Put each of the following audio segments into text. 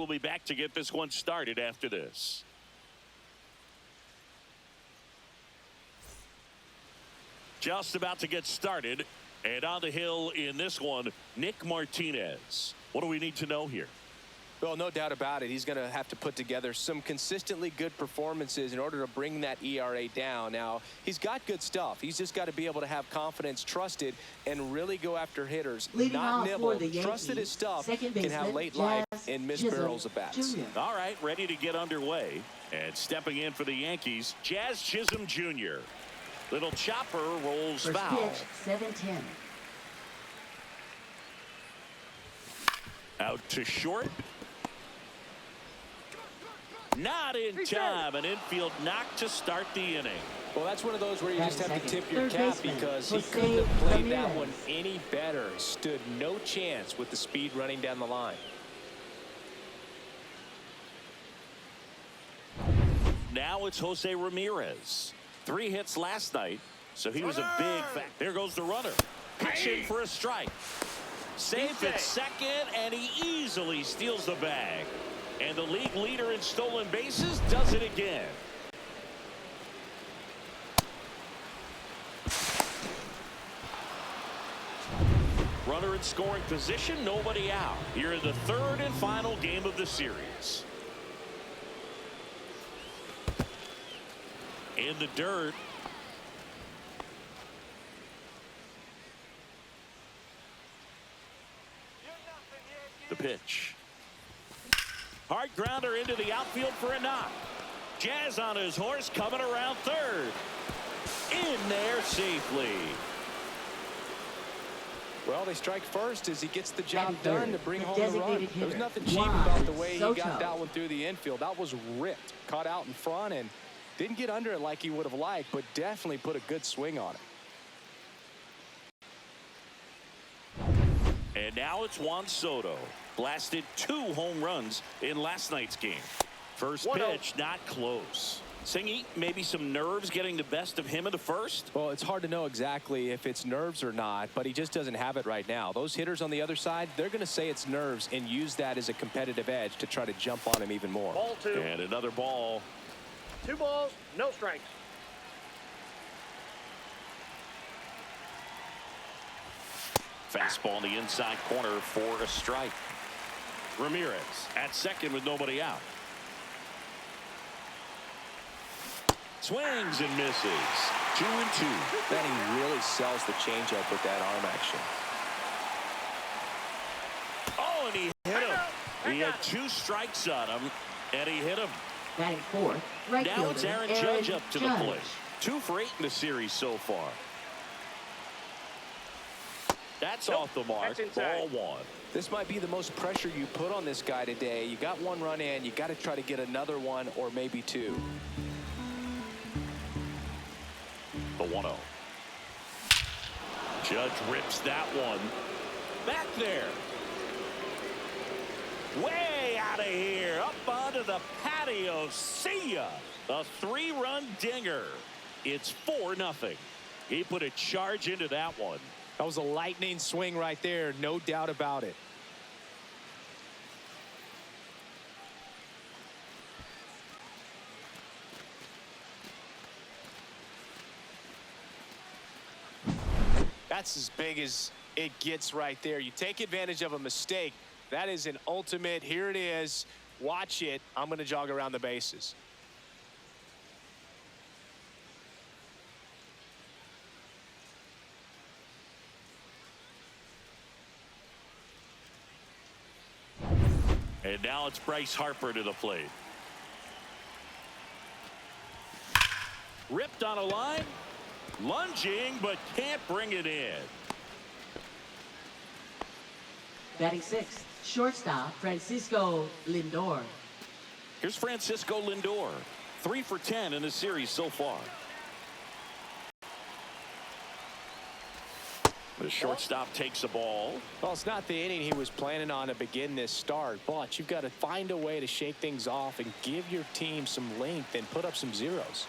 We'll be back to get this one started after this. Just about to get started. And on the hill in this one, Nick Martinez. What do we need to know here? Well, no doubt about it. He's going to have to put together some consistently good performances in order to bring that ERA down. Now, he's got good stuff. He's just got to be able to have confidence, trusted, and really go after hitters. Not nibble. Trusted his stuff can have late life and miss barrels of bats. All right, ready to get underway. And stepping in for the Yankees, Jazz Chisholm Jr. Little chopper rolls foul. 7-10. Out to short. Not in time. An infield knock to start the inning. Well, that's one of those where you just have to tip your cap because he couldn't have played that one any better. Stood no chance with the speed running down the line. Now it's Jose Ramirez. 3 hits last night, so he was a big factor. There goes the runner. Pitch in for a strike. Safe at second, and he easily steals the bag. And the league leader in stolen bases does it again. Runner in scoring position, nobody out. Here in the 3rd and final game of the series. In the dirt. The pitch. Hard grounder into the outfield for a knock. Jazz on his horse coming around 3rd. In there safely. Well, they strike first as he gets the job done to bring home the run. There was nothing cheap about the way he got that one through the infield. That was ripped. Caught out in front and didn't get under it like he would have liked, but definitely put a good swing on it. And now it's Juan Soto. Blasted 2 home runs in last night's game. First pitch, not close. Singy, maybe some nerves getting the best of him in the first? Well, it's hard to know exactly if it's nerves or not, but he just doesn't have it right now. Those hitters on the other side, they're going to say it's nerves and use that as a competitive edge to try to jump on him even more. Ball 2. And another ball. 2 balls, no strikes. Fastball in the inside corner for a strike. Ramirez at second with nobody out. Swings and misses. 2-2. Then he really sells the changeup with that arm action. Oh, and he hit him. He had 2 strikes on him, and he hit him. Batting 4th, right Now it's fielder, Aaron Judge up to the plate. 2 for 8 in the series so far. That's off the mark. Ball 1. This might be the most pressure you put on this guy today. You got 1 run in. You got to try to get another 1 or maybe 2. The 1-0. Judge rips that one. Back there. Way out of here. Up onto the patio. See ya. A 3-run dinger. It's 4-0. He put a charge into that one. That was a lightning swing right there. No doubt about it. That's as big as it gets right there. You take advantage of a mistake. That is an ultimate. Here it is. Watch it. I'm going to jog around the bases. And now it's Bryce Harper to the plate. Ripped on a line. Lunging, but can't bring it in. Batting 6th, shortstop Francisco Lindor. Here's Francisco Lindor. 3 for 10 in the series so far. The shortstop takes a ball. Well, it's not the inning he was planning on to begin this start, but you've got to find a way to shake things off and give your team some length and put up some zeros.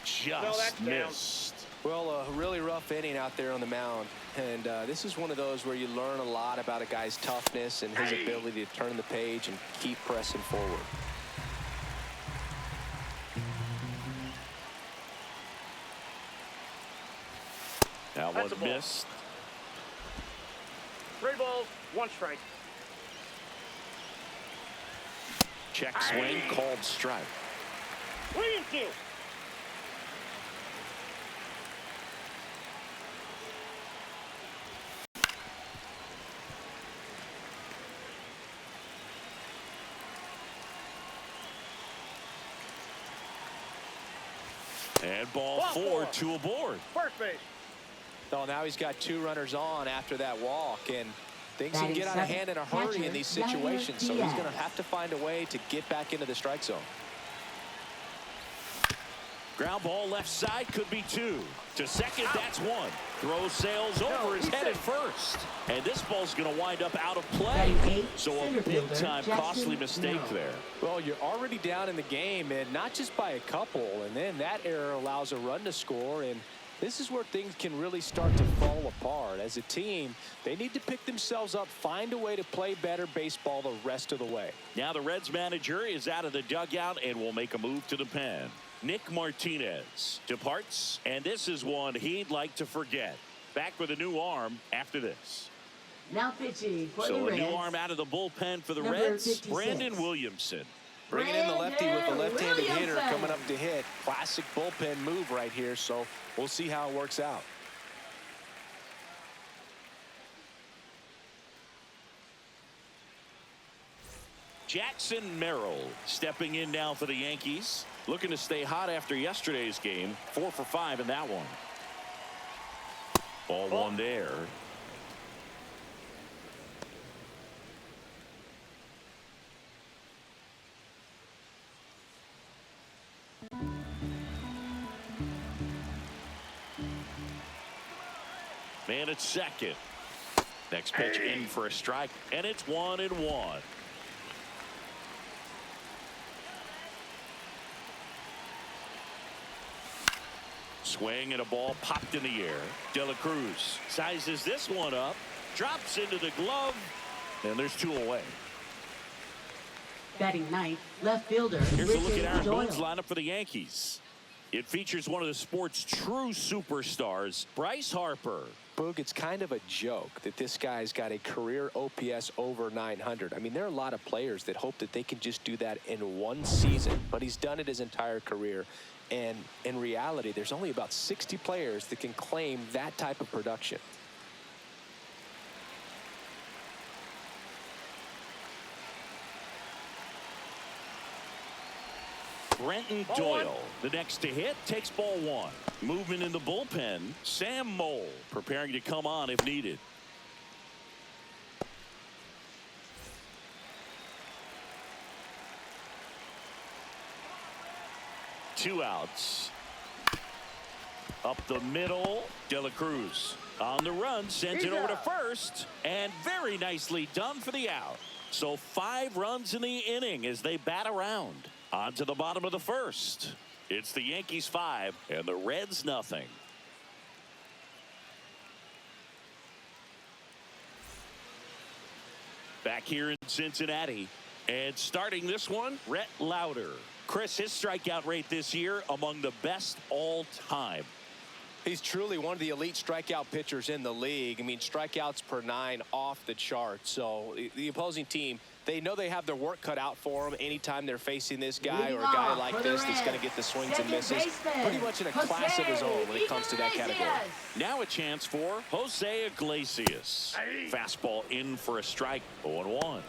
Just missed. Well, a really rough inning out there on the mound. And this is one of those where you learn a lot about a guy's toughness and his ability to turn the page and keep pressing forward. That one missed. 3 balls, 1 strike. Check swing, called strike. Williamson. And ball 4, 2 aboard. First base. So now he's got 2 runners on after that walk, and things can get out of hand in a hurry in these situations, so he's going to have to find a way to get back into the strike zone. Ground ball left side, could be 2. To second, that's 1. Throw sails over his head at first. And this ball's going to wind up out of play. So a big-time costly mistake there. Well, you're already down in the game, and not just by a couple. And then that error allows a run to score, and this is where things can really start to fall apart. As a team, they need to pick themselves up, find a way to play better baseball the rest of the way. Now the Reds manager is out of the dugout and will make a move to the pen. Nick Martinez departs, and this is one he'd like to forget. Back with a new arm after this. Now pitching for the So a Reds. new arm out of the bullpen for the Number Reds, 56. Brandon Williamson. Bringing in the lefty with the left-handed hitter Williamson. coming up to hit. Classic bullpen move right here, so we'll see how it works out. Jackson Merrill stepping in now for the Yankees. Looking to stay hot after yesterday's game. 4 for 5 in that one. Ball 1 there. Man at second. Next pitch in for a strike, and it's 1-1. Swing and a ball popped in the air. De La Cruz sizes this one up, drops into the glove, and there's 2 away. Batting ninth, left fielder. Here's a look at Richard Aaron Doyle. Boone's lineup for the Yankees. It features one of the sport's true superstars, Bryce Harper. Boog, it's kind of a joke that this guy's got a career OPS over 900. I mean, there are a lot of players that hope that they can just do that in one season, but he's done it his entire career. And in reality, there's only about 60 players that can claim that type of production. Brenton Doyle, the next to hit, takes ball 1. Movement in the bullpen, Sam Mole preparing to come on if needed. Two outs. Up the middle, De La Cruz on the run, sends it over to first, and very nicely done for the out. So 5 runs in the inning as they bat around. On to the bottom of the first. It's the Yankees 5 and the Reds nothing. Back here in Cincinnati, and starting this one, Rhett Lauder. Chris, his strikeout rate this year among the best all time. He's truly one of the elite strikeout pitchers in the league. I mean, strikeouts per 9 off the chart. So the opposing team, they know they have their work cut out for them anytime they're facing this guy or a guy like this that's going to get the swings and misses. Pretty much in a class of his own when it comes to that category. Now a chance for Jose Iglesias. Fastball in for a strike, 0-1.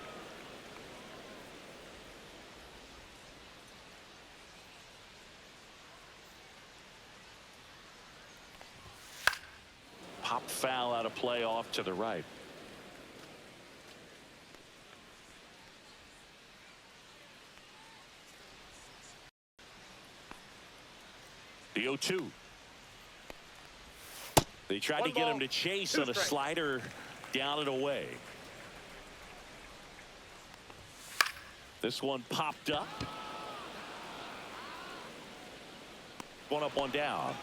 Pop foul out of play off to the right. The 0-2. They tried to get him to chase on a slider down and away. This one popped up. One up, one down.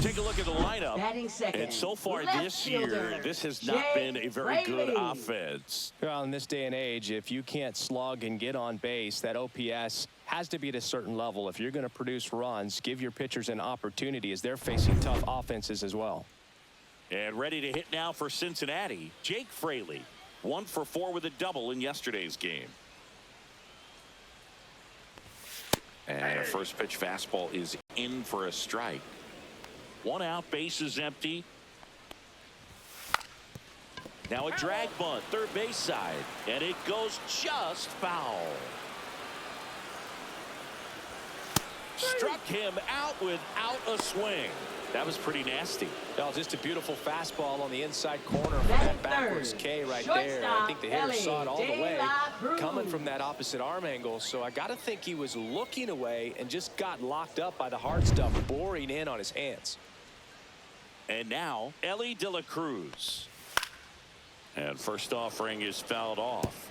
Take a look at the lineup. Batting second. And so far left this year, fielder, this has not Jake been a very good Fraley. offense. Well, in this day and age, if you can't slug and get on base, that OPS has to be at a certain level. If you're going to produce runs, give your pitchers an opportunity as they're facing tough offenses as well. And ready to hit now for Cincinnati, Jake Fraley. 1 for 4 with a double in yesterday's game. And a first pitch fastball is in for a strike. 1 out, base is empty. Now a drag bunt, third base side, and it goes just foul. Struck him out without a swing. That was pretty nasty. Well, just a beautiful fastball on the inside corner for that backwards K right there. I think the hitter saw it all the way coming from that opposite arm angle. So I got to think he was looking away and just got locked up by the hard stuff boring in on his hands. And now Elly De La Cruz. And first offering is fouled off.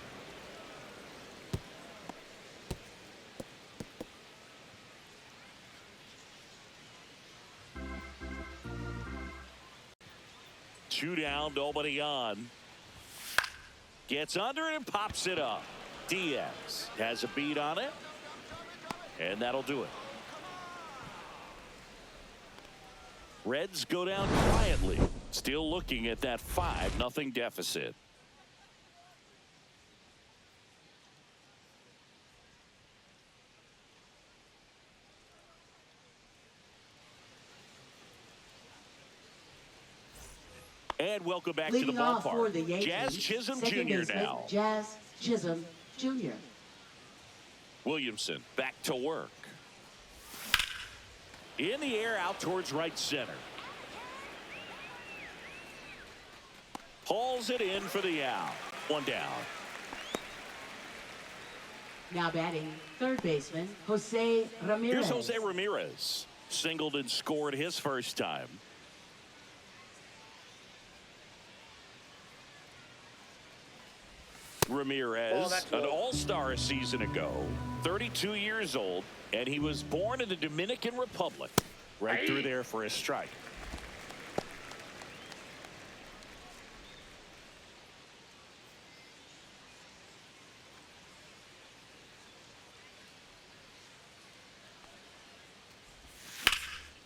Two down, nobody on. Gets under it and pops it up. Diaz has a beat on it. And that'll do it. Reds go down quietly. Still looking at that 5-0 deficit. And welcome back to the Leading off for the ballpark. Yankees, Jazz Chisholm second Jr. baseman, now. Jazz Chisholm Jr. Williamson back to work. In the air out towards right center. Hauls it in for the out. 1 down. Now batting, third baseman, Jose Ramirez. Here's Jose Ramirez. Singled and scored his first time. Ramirez, an all-star a season ago, 32 years old, and he was born in the Dominican Republic. Right through there for a strike.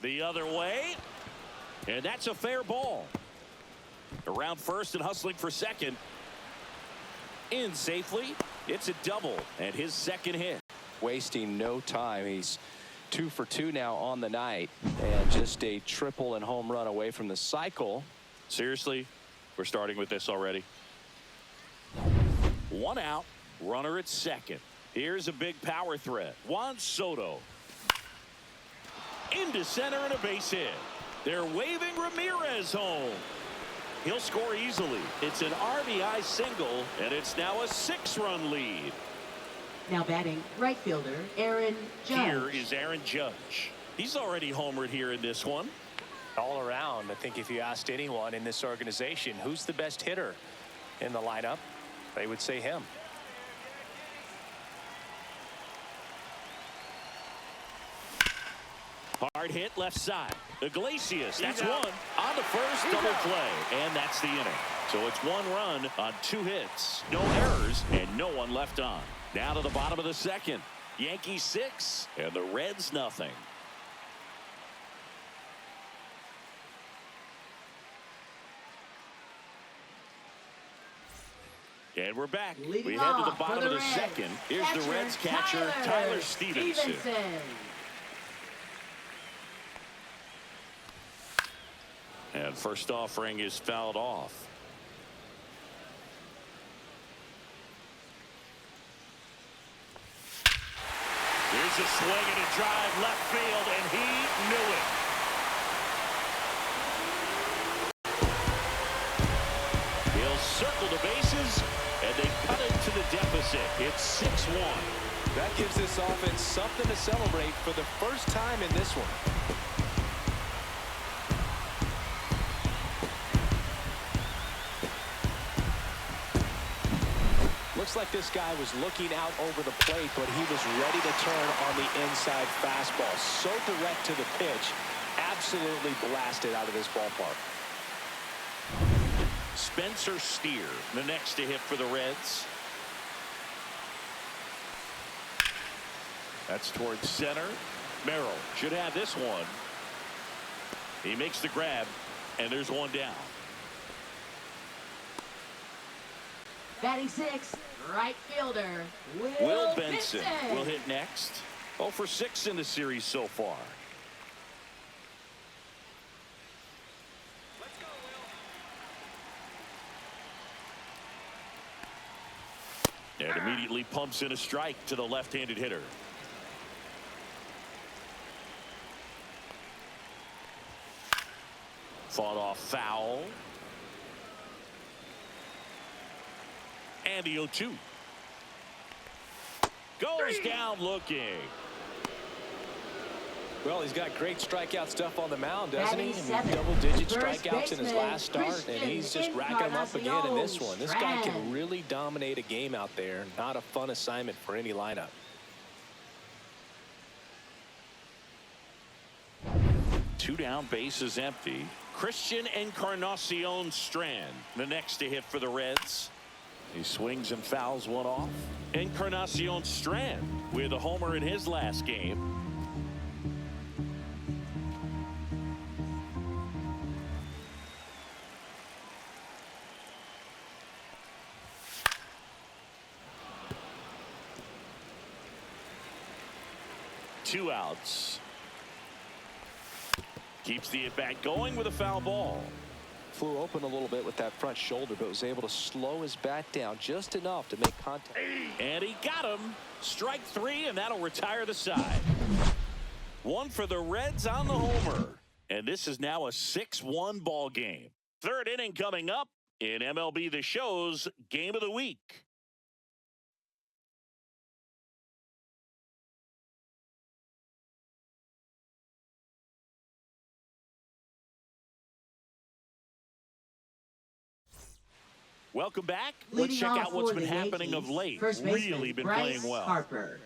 The other way, and that's a fair ball. Around first and hustling for second. In safely. It's a double and his second hit. Wasting no time. He's 2 for 2 now on the night, and just a triple and home run away from the cycle. Seriously, we're starting with this already. 1 out, runner at second. Here's a big power threat. Juan Soto. Into center and a base hit. They're waving Ramirez home. He'll score easily. It's an RBI single, and it's now a 6-run lead. Now batting, right fielder, Aaron Judge. Here is Aaron Judge. He's already homered here in this one. All around, I think if you asked anyone in this organization who's the best hitter in the lineup, they would say him. Hard hit left side. Iglesias, that's one. On the first, double play. And that's the inning. So it's 1 run on 2 hits. No errors and no one left on. Down to the bottom of the second. Yankees 6 and the Reds nothing. And we're back. Leading We head to the off bottom for of the the Reds. second. Here's the Reds catcher, Tyler Stevenson. And first offering is fouled off. Here's a swing and a drive left field, and he knew it. He'll circle the bases, and they cut it to the deficit. It's 6-1. That gives this offense something to celebrate for the first time in this one. Looks like this guy was looking out over the plate, but he was ready to turn on the inside fastball. So direct to the pitch. absolutely blasted out of this ballpark. Spencer Steer, the next to hit for the Reds. That's towards center. Merrill should have this one. He makes the grab, and there's one down. Batting sixth, right fielder, Will Benson will hit next. 0 for 6 in the series so far. And immediately pumps in a strike to the left-handed hitter. Fought off foul. And the 0-2. Goes down looking. Well, he's got great strikeout stuff on the mound, doesn't he? Batting Double-digit seventh, strikeouts in his last start, and he's just racking them up again in this one. This guy can Strand. really dominate a game out there. Not a fun assignment for any lineup. Two down, bases empty. Christian Encarnacion Strand, the next to hit for the Reds. He swings and fouls one off. Encarnacion Strand with a homer in his last game. Two outs. Keeps the at-bat going with a foul ball. Flew open a little bit with that front shoulder, but was able to slow his bat down just enough to make contact. And he got him. Strike 3, and that'll retire the side. One for the Reds on the homer. And this is now a 6-1 ball game. Third inning coming up in MLB The Show's Game of the Week. Welcome back. Let's Leading check off out what's for been the happening Yankees, of late. first baseman, Really been Bryce playing well. Harper.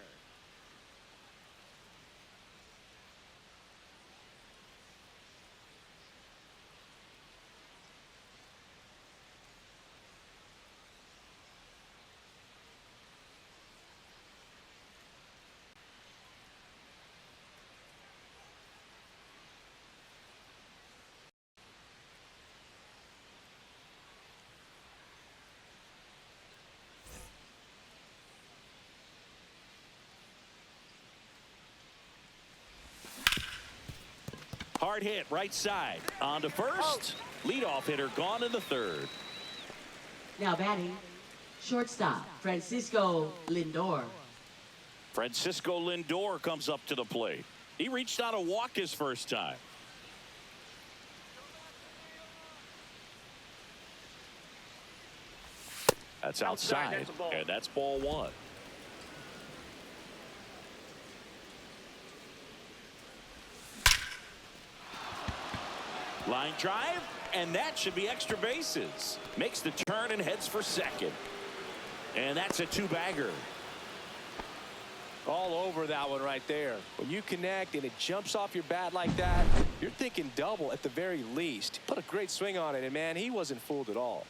Hard hit right side. On to first. Leadoff hitter gone in the third. Now batting, shortstop, Francisco Lindor. Francisco Lindor comes up to the plate. He reached on a walk his first time. That's outside, That's a ball. and that's ball one. Line drive, and that should be extra bases. Makes the turn and heads for second. And that's a two-bagger. All over that one right there. When you connect and it jumps off your bat like that, you're thinking double at the very least. Put a great swing on it, and man, he wasn't fooled at all.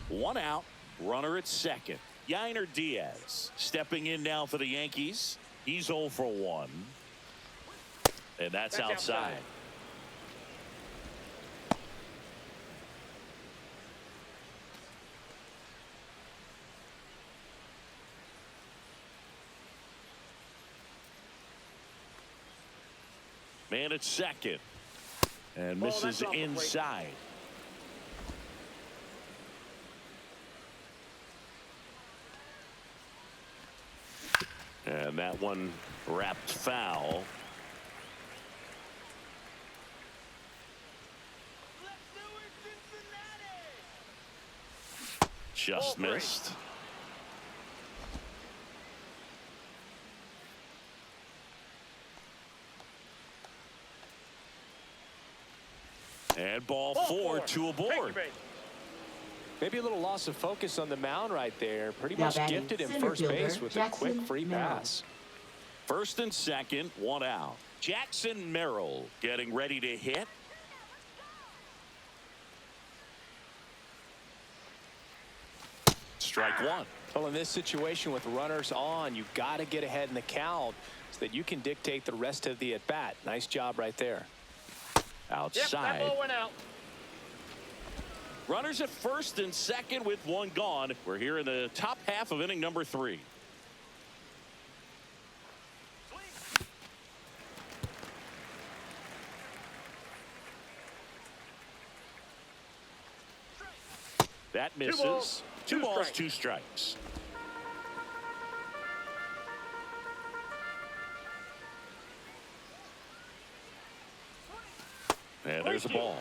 One out, runner at second. Yainer Diaz stepping in now for the Yankees. He's 0 for 1. And that's outside. Man at second. And Ball, misses that's off the plate. inside. And that one wrapped foul. Just missed. And ball four, two aboard. Take your base. Maybe a little loss of focus on the mound right there. Pretty Now much batting gifted him center first fielder, base with a quick Jackson free Merrill. pass. First and second, one out. Jackson Merrill getting ready to hit. Strike one. Well, in this situation with runners on, you've got to get ahead in the count so that you can dictate the rest of the at-bat. Nice job right there. Outside. Yep, that ball went out. Runners at first and second with one gone. We're here in the top half of inning number 3. That misses. Two balls, two strikes. And there's a ball.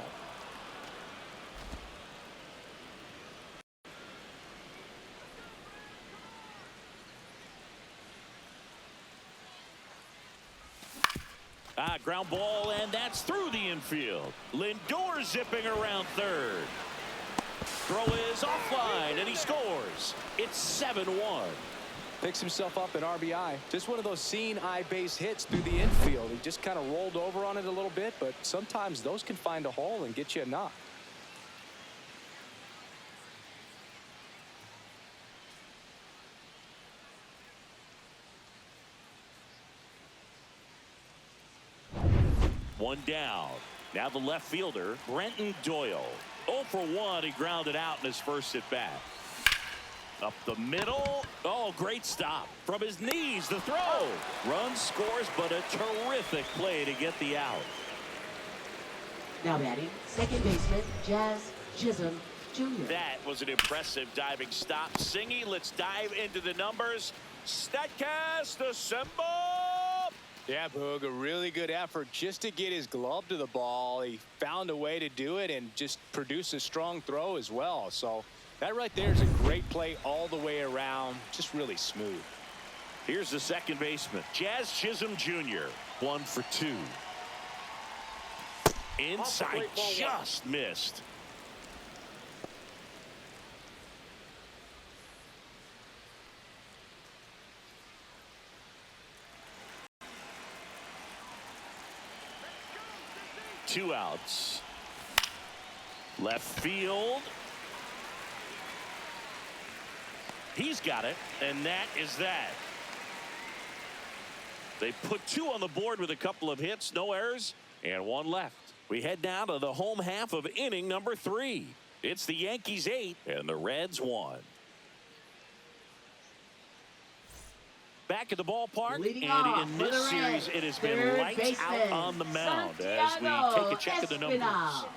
Ground ball, and that's through the infield. Lindor zipping around third. Throw is offline, and he scores. It's 7-1. Picks himself up an RBI. Just one of those seeing eye base hits through the infield. He just kind of rolled over on it a little bit, but sometimes those can find a hole and get you a knock. One down. Now the left fielder, Brenton Doyle. 0 for 1. He grounded out in his first at bat. Up the middle. Oh, great stop. From his knees, the throw. Run scores, but a terrific play to get the out. Now batting second baseman, Jazz Chisholm Jr. That was an impressive diving stop. Singy, let's dive into the numbers. Statcast assemble. Yeah, Boog, a really good effort just to get his glove to the ball. He found a way to do it and just produce a strong throw as well. So that right there is a great play all the way around. Just really smooth. Here's the second baseman, Jazz Chisholm Jr. 1 for 2. Inside, just missed. Two outs. Left field. He's got it, and that is that. They put 2 on the board with a couple of hits, no errors, and 1 left. We head down to the home half of inning number 3. It's the Yankees 8 and the Reds 1. Back at the ballpark, Leading and off in for this the series, Reds, it has been third lights out baseman, on the mound as we Santiago take a check of the numbers. Espinal.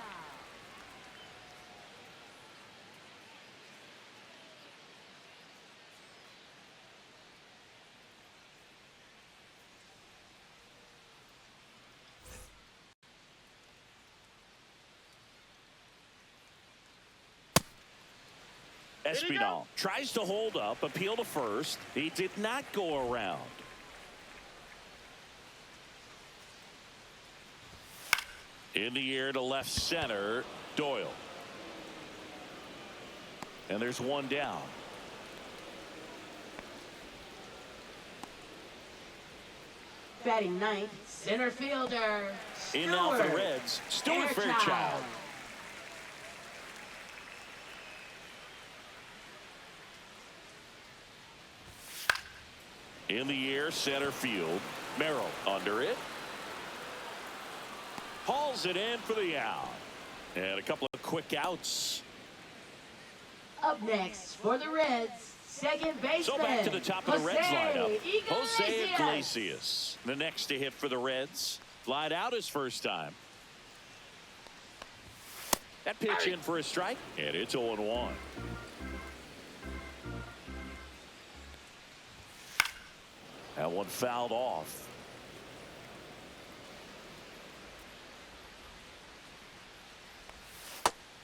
Espinal tries to hold up, appeal to first. He did not go around. In the air to left center, Doyle. And there's 1 down. Batting ninth, center fielder, In now for the Stewart Reds, Stuart Fairchild. Fairchild. In the air, center field. Merrill under it. Hauls it in for the out. And a couple of quick outs. Up next for the Reds, second baseman. So back to the top of the Reds lineup. Jose Iglesias. Iglesias, the next to hit for the Reds. Flied out his first time. That pitch in for a strike, and it's 0-1. That one fouled off.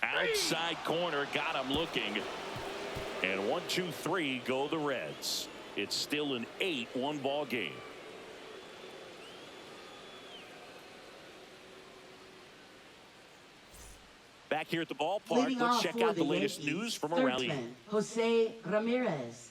Outside corner, got him looking. And 1-2-3 go the Reds. It's still an 8-1 ball game. Back Back here at the ballpark, Leading let's off check for out the the latest Yankees, news from third around the... baseman, Jose Ramirez.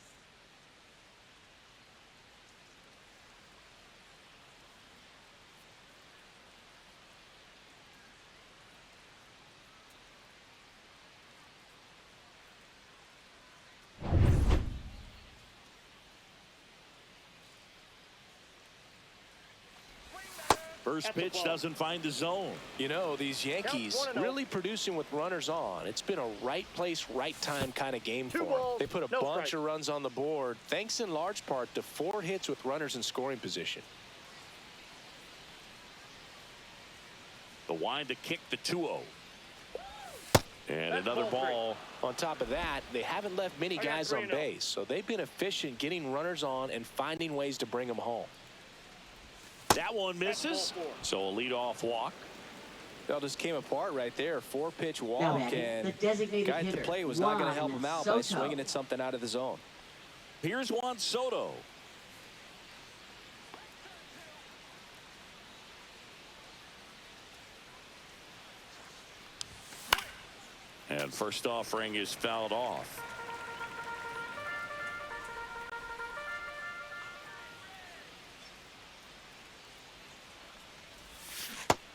First pitch doesn't find the zone. You know, these Yankees really producing with runners on. It's been a right place, right time kind of game for them. They put a bunch of runs on the board, thanks in large part to 4 hits with runners in scoring position. The wind to kick the 2-0. And another ball. On top of that, they haven't left many guys on base, so they've been efficient getting runners on and finding ways to bring them home. That one misses, so a leadoff walk. That just came apart right there. 4-pitch walk, Now batting, and the designated guy at the hitter, plate was not going to help Juan him out Soto. by swinging at something out of the zone. Here's Juan Soto. And first offering is fouled off.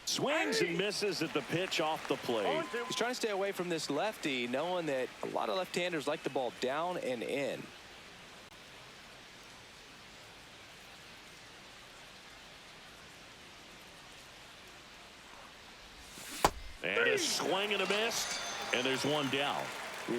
Swings and misses at the pitch off the plate. He's trying to stay away from this lefty, knowing that a lot of left-handers like the ball down and in. And a swing and a miss, and there's one down.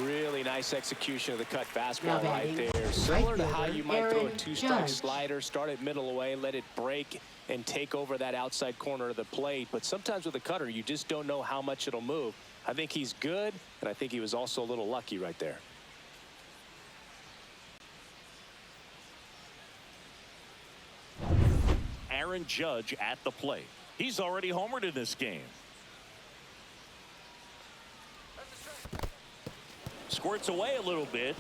Really nice execution of the cut fastball Now right batting, there. Similar to how fielder, you might throw a Aaron 2-strike Judge. slider, start it middle away, let it break and take over that outside corner of the plate. But sometimes with a cutter, you just don't know how much it'll move. I think he's good, and I think he was also a little lucky right there. Aaron Judge at the plate. He's already homered in this game. Squirts away a little bit.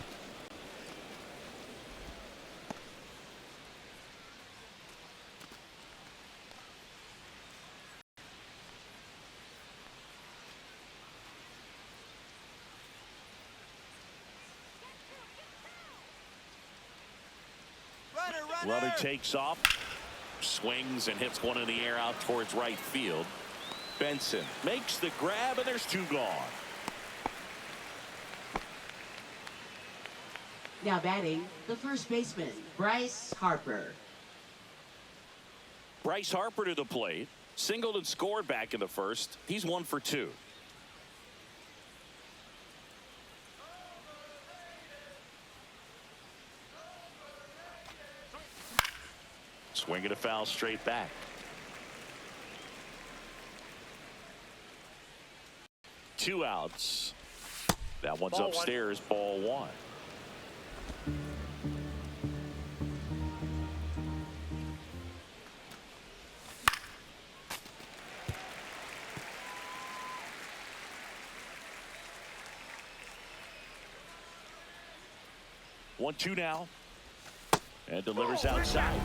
Runner takes off, swings and hits one in the air out towards right field. Benson makes the grab, and there's 2 gone. Now batting, the first baseman, Bryce Harper. Bryce Harper to the plate. Singled and scored back in the first. He's 1 for 2. Swinging a foul straight back. Two outs. That one's upstairs, ball 1. One, 2 now. And delivers outside.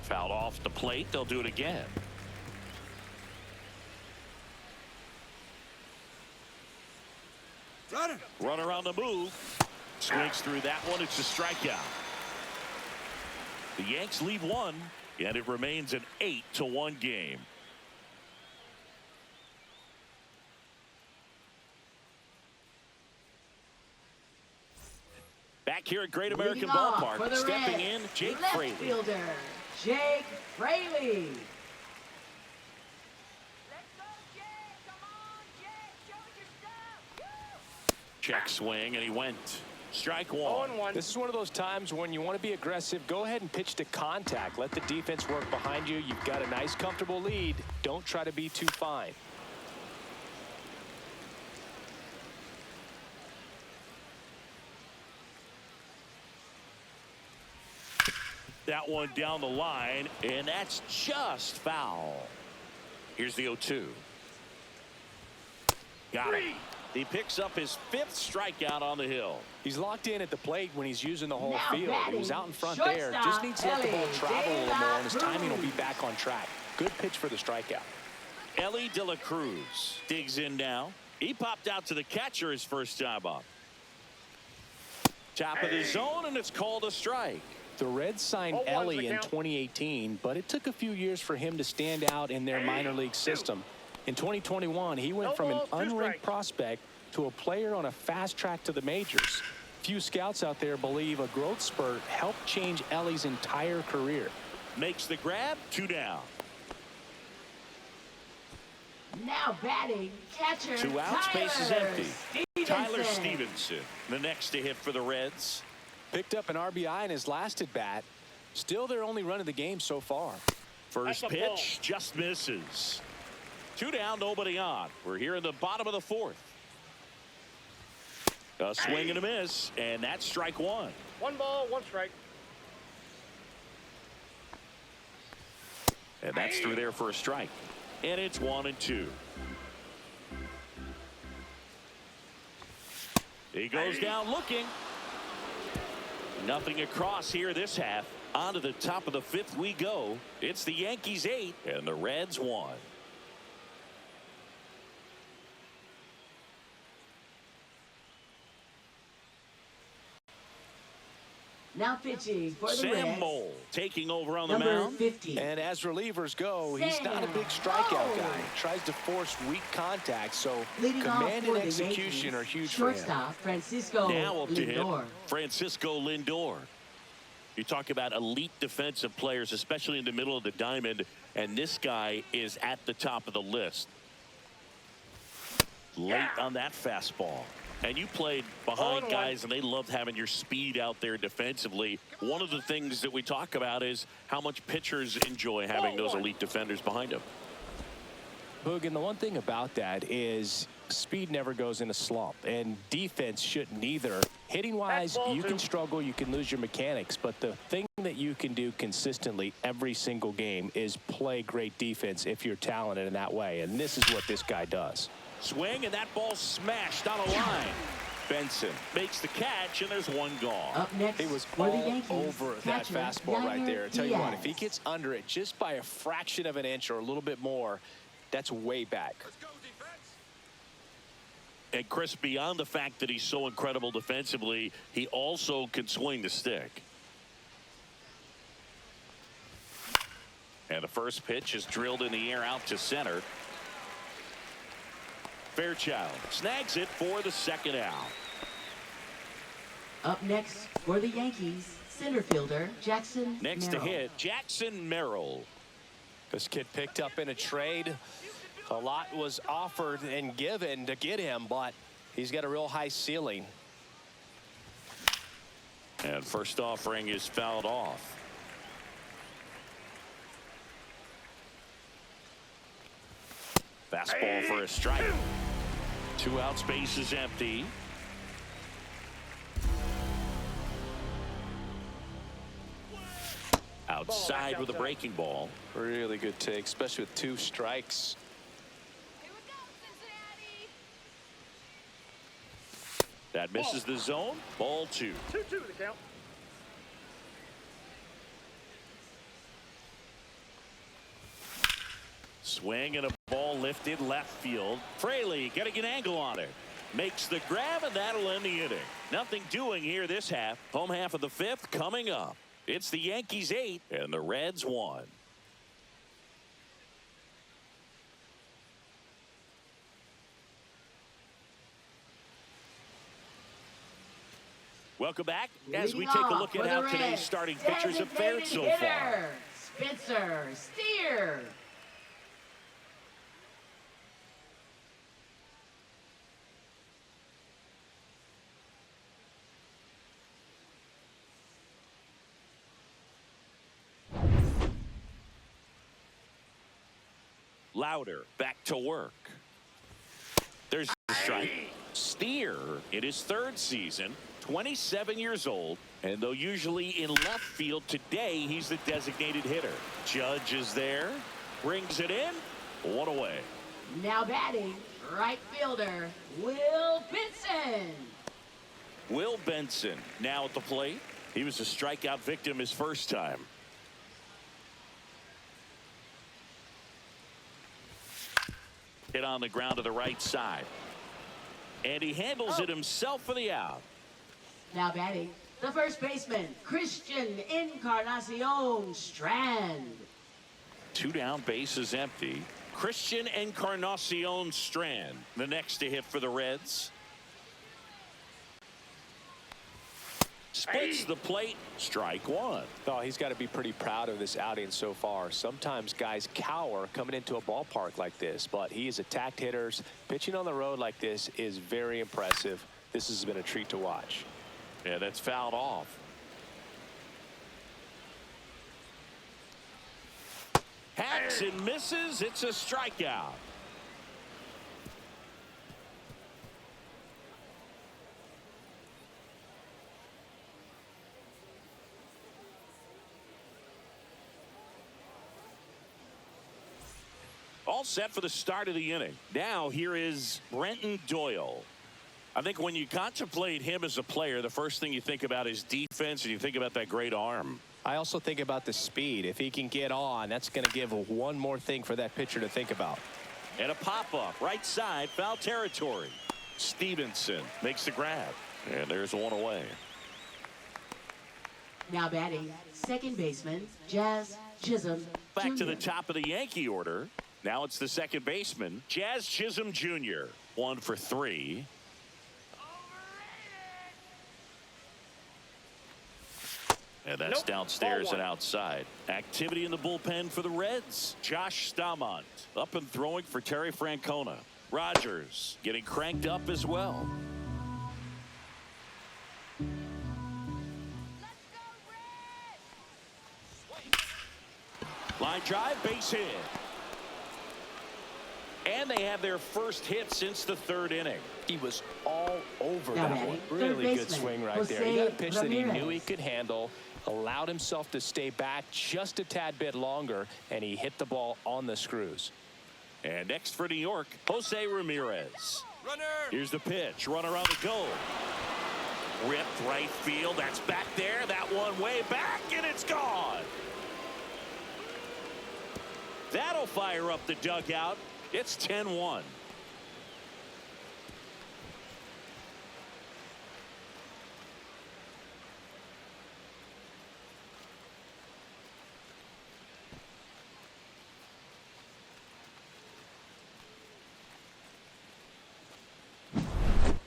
Fouled off the plate. They'll do it again. Runner on the move. Swings through that one. It's a strikeout. The Yanks lead 1, and it remains an 8-1 game. Back here at Great American Leading off Ballpark, for the stepping Reds, in, Jake left Fraley. fielder, Jake Fraley. Check swing, and he went. Strike 1. This is one of those times when you want to be aggressive. Go ahead and pitch to contact. Let the defense work behind you. You've got a nice, comfortable lead. Don't try to be too fine. That one down the line, and that's just foul. Here's the 0-2. Got it. He picks up his 5th strikeout on the hill. He's locked in at the plate when he's using the whole Now field. He was out in front there. Just needs to let the ball Elly travel a De little La more, and his timing will be Cruz. back on track. Good pitch for the strikeout. Elly De La Cruz digs in now. He popped out to the catcher his first time up. Top of the zone, and it's called a strike. The Reds signed 0-1's the Elly in count. 2018, but it took a few years for him to stand out in their minor league system. In 2021, he went No from an balls, 2 unranked strikes. prospect to a player on a fast track to the majors. Few scouts out there believe a growth spurt helped change Elly's entire career. Makes the grab, 2 down. Now batting, catcher 2 outs, base is Tyler empty. Tyler Stevenson. Stevenson, the next to hit for the Reds. Picked up an RBI in his last at bat. Still their only run of the game so far. First That's a ball. pitch just misses. 2 down, nobody on. We're here in the bottom of the 4th. A swing and a miss, and that's strike 1. 1 ball, 1 strike. And that's through there for a strike. And it's 1-2. He goes down looking. Nothing across here this half. On to the top of the 5th we go. It's the Yankees 8 and the Reds 1. Now pitching for the Sam Reds. Mole taking over on the Number mound. 50. And as relievers go, he's not a big strikeout guy. He tries to force weak contact, so Leading off command for and the execution Yankees, are huge for him. shortstop Francisco Now up to Lindor. him, Francisco Lindor. You talk about elite defensive players, especially in the middle of the diamond, and this guy is at the top of the list. Late on that fastball. And you played behind 0-1. guys, and they loved having your speed out there defensively. One of the things that we talk about is how much pitchers enjoy having those 0-1. elite defenders behind them. Boog, and the one thing about that is speed never goes in a slump, and defense shouldn't either. Hitting-wise, Back ball you 2. can struggle, you can lose your mechanics, but the thing that you can do consistently every single game is play great defense if you're talented in that way, and this is what this guy does. Swing, and that ball smashed on a line. Benson makes the catch, and there's 1 gone. Up next He was for the all Yankees, over that catcher fastball right there. I tell you what, if he Diaz. gets under it just by a fraction of an inch or a little bit more, that's way back. And Chris, beyond the fact that he's so incredible defensively, he also can swing the stick. And the first pitch is drilled in the air out to center. Fairchild snags it for the 2nd out. Up next for the Yankees, center fielder Jackson Next Merrill. to hit, Jackson Merrill. This kid picked up in a trade. A lot was offered and given to get him, but he's got a real high ceiling. And first offering is fouled off. Fastball for a strike. 2 outs, base is empty. Outside back with a outside. breaking ball. Really good take, especially with 2 strikes. Here we go, Cincinnati. That misses the zone. Ball 2. 2-2 the count. Swing and a ball lifted left field. Fraley getting an angle on it. Makes the grab, and that'll end the inning. Nothing doing here this half. Home half of the 5th coming up. It's the Yankees 8 and the Reds 1. Welcome back as we Leading take a off look for at the how today's Reds, starting pitchers have fared so designated far. hitter, Spencer Steer. Louder back to work. There's the strike. Steer in his 3rd season, 27 years old, and though usually in left field, today he's the designated hitter. Judge is there, brings it in, 1 away. Now batting, right fielder, Will Benson. Will Benson now at the plate. He was a strikeout victim his first time. Hit on the ground to the right side. And he handles it himself for the out. Now batting, the first baseman, Christian Encarnacion Strand. 2 down, bases empty. Christian Encarnacion Strand, the next to hit for the Reds. Splits the plate, strike one. Oh, he's got to be pretty proud of this outing so far. Sometimes guys cower coming into a ballpark like this, but he has attacked hitters. Pitching on the road like this is very impressive. This has been a treat to watch. Yeah, that's fouled off. Hacks and misses. It's a strikeout. All set for the start of the inning. Now here is Brenton Doyle. I think when you contemplate him as a player, the first thing you think about is defense, and you think about that great arm. I also think about the speed. If he can get on, that's going to give one more thing for that pitcher to think about. And a pop-up, right side, foul territory. Stevenson makes the grab. And there's one away. Now batting, second baseman, Jazz Chisholm Back to Jr. the top of the Yankee order. Now it's the second baseman, Jazz Chisholm Jr. 1 for 3. And that's downstairs and outside. Activity in the bullpen for the Reds. Josh Staumont up and throwing for Terry Francona. Rogers getting cranked up as well. Line drive, base hit. And they have their first hit since the 3rd inning. He was all over Now that batting, one. third Really good baseman, swing right Jose there. He got a pitch that he Ramirez. knew he could handle, allowed himself to stay back just a tad bit longer, and he hit the ball on the screws. And next for New York, Jose Ramirez. Runner! Here's the pitch. Runner on the go. Ripped right field. That's back there. That one way back, and it's gone. That'll fire up the dugout. It's 10-1.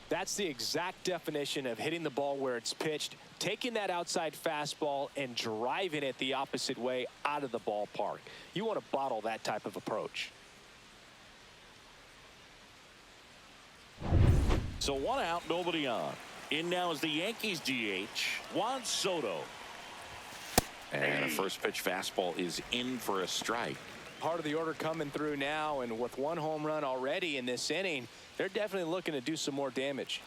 That's the exact definition of hitting the ball where it's pitched, taking that outside fastball and driving it the opposite way out of the ballpark. You want to bottle that type of approach. So 1 out, nobody on. In now is the Yankees DH, Juan Soto. And a first pitch fastball is in for a strike. Part of the order coming through now, and with 1 home run already in this inning, they're definitely looking to do some more damage.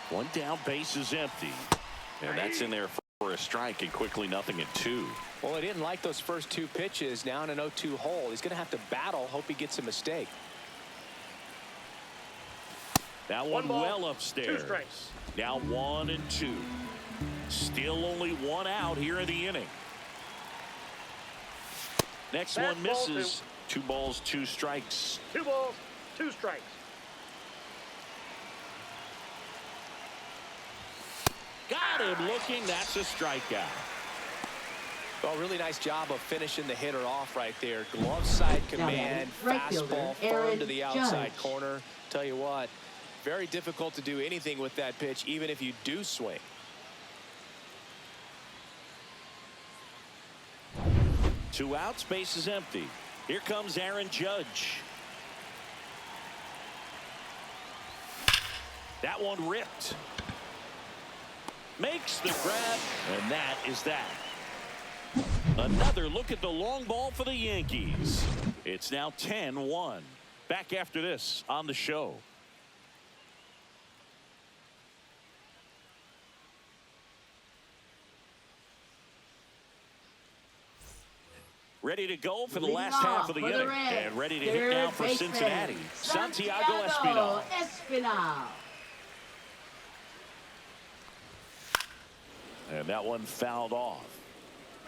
One down, base is empty. And that's in there for a strike, and quickly 0-2. Well, he didn't like those first 2 pitches. Now in an 0-2 hole, he's going to have to battle, hope he gets a mistake. That one well upstairs. 2 strikes. Now 1-2. Still only 1 out here in the inning. Next one misses. 2 balls, 2 strikes. 2 balls, 2 strikes. Got him looking. That's a strikeout. Well, really nice job of finishing the hitter off right there. Glove side command, right fielder, fastball firm Aaron to the outside Judge. corner. Tell you what, very difficult to do anything with that pitch, even if you do swing. Two outs, base is empty. Here comes Aaron Judge. That one ripped. Makes the grab, and that is that. Another look at the long ball for the Yankees. It's now 10-1. Back after this on the show. ready to go for the Leading last half off of the for inning. Reds, And ready to hit now for baseman, Cincinnati, Santiago Espinal. And that one fouled off.